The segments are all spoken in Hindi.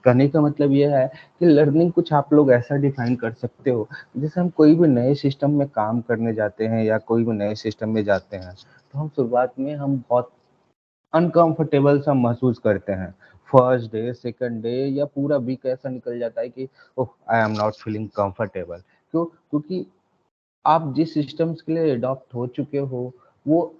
कहने का मतलब ये है कि लर्निंग कुछ आप लोग ऐसा डिफाइन कर सकते हो, जैसे हम कोई भी नए सिस्टम में काम करने जाते हैं या कोई भी नए सिस्टम में जाते हैं, तो हम शुरुआत में हम बहुत अनकंफर्टेबल सा महसूस करते हैं। फर्स्ट डे, सेकंड डे या पूरा वीक ऐसा निकल जाता है कि oh! I am not feeling comfortable. क्यों? क्योंकि आप जिस सिस्टम्स के लिए अडॉप्ट हो चुके हो, वो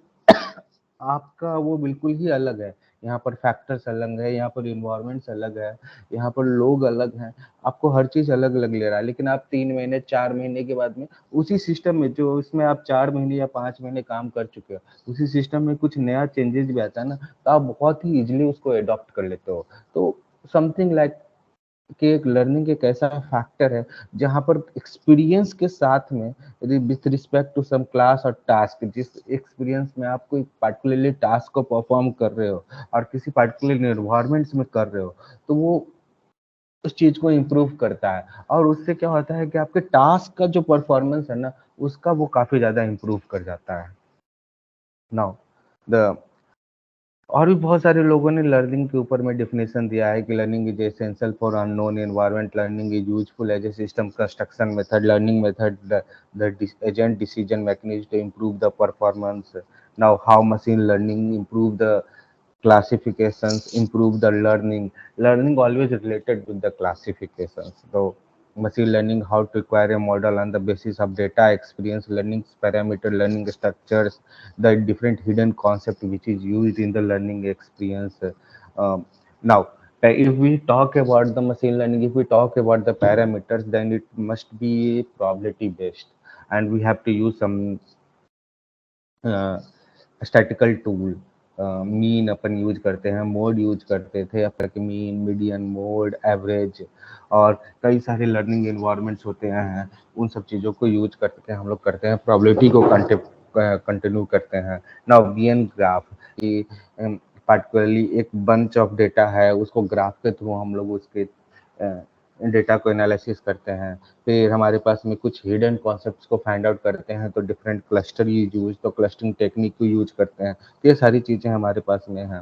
आपका वो बिल्कुल ही अलग है। यहाँ पर फैक्टर्स अलग है, यहाँ पर एनवायरनमेंट्स अलग है, यहाँ पर लोग अलग हैं, आपको हर चीज़ अलग-अलग ले रहा है। लेकिन आप 3 महीने, 4 महीने के बाद में उसी सिस्टम में जो उसमें आप 4 महीने या 5 महीने काम कर चुके हो, उसी सिस्टम में कुछ नया चेंजेस भी आता है ना, तो आप बहुत ही ईज़िली उसको एडॉप्ट कर लेते हो। तो समथिंग लाइक कि एक लर्निंग एक ऐसा फैक्टर है जहाँ पर एक्सपीरियंस के साथ में with respect to some class और टास्क, जिस एक्सपीरियंस में आप कोई पार्टिकुलरली टास्क को परफॉर्म कर रहे हो और किसी पार्टिकुलर एनवायरनमेंट्स में कर रहे हो, तो वो उस चीज़ को इम्प्रूव करता है और उससे क्या होता है कि आपके टास्क का जो परफॉर्मेंस है ना, उसका वो काफ़ी ज़्यादा इम्प्रूव कर जाता है। नाउ द और भी बहुत सारे लोगों ने लर्निंग के ऊपर में डेफिनेशन दिया है कि learning is essential for unknown environment, learning is useful as a system construction method, learning method the agent decision mechanism to improve the performance. Now how machine learning improve the classifications, improve the learning always related with the classifications. So machine learning how to acquire a model on the basis of data, experience, learning parameter, learning structures, the different hidden concept which is used in the learning experience. Now if we talk about the machine learning, if we talk about the parameters, then it must be probability based, and we have to use some statistical tool. Mean upon use करते हैं, मोड यूज करते थे, अपन मीन, मीडियन, मोड, एवरेज और कई सारे लर्निंग इन्वायरमेंट्स होते हैं, उन सब चीज़ों को यूज करके हम लोग करते हैं, प्रोबेबिलिटी को कंटिन्यू करते हैं। नाउ बीएन ग्राफ, कि पार्टिकुलरली एक बंच ऑफ डेटा है, उसको ग्राफ के थ्रू हम लोग उसके डेटा को एनालिसिस करते हैं। फिर हमारे पास में कुछ हिडन कॉन्सेप्ट्स को फाइंड आउट करते हैं, तो डिफरेंट क्लस्टर यूज, तो क्लस्टरिंग टेक्निक को यूज करते हैं। तो ये सारी चीज़ें हमारे पास में हैं।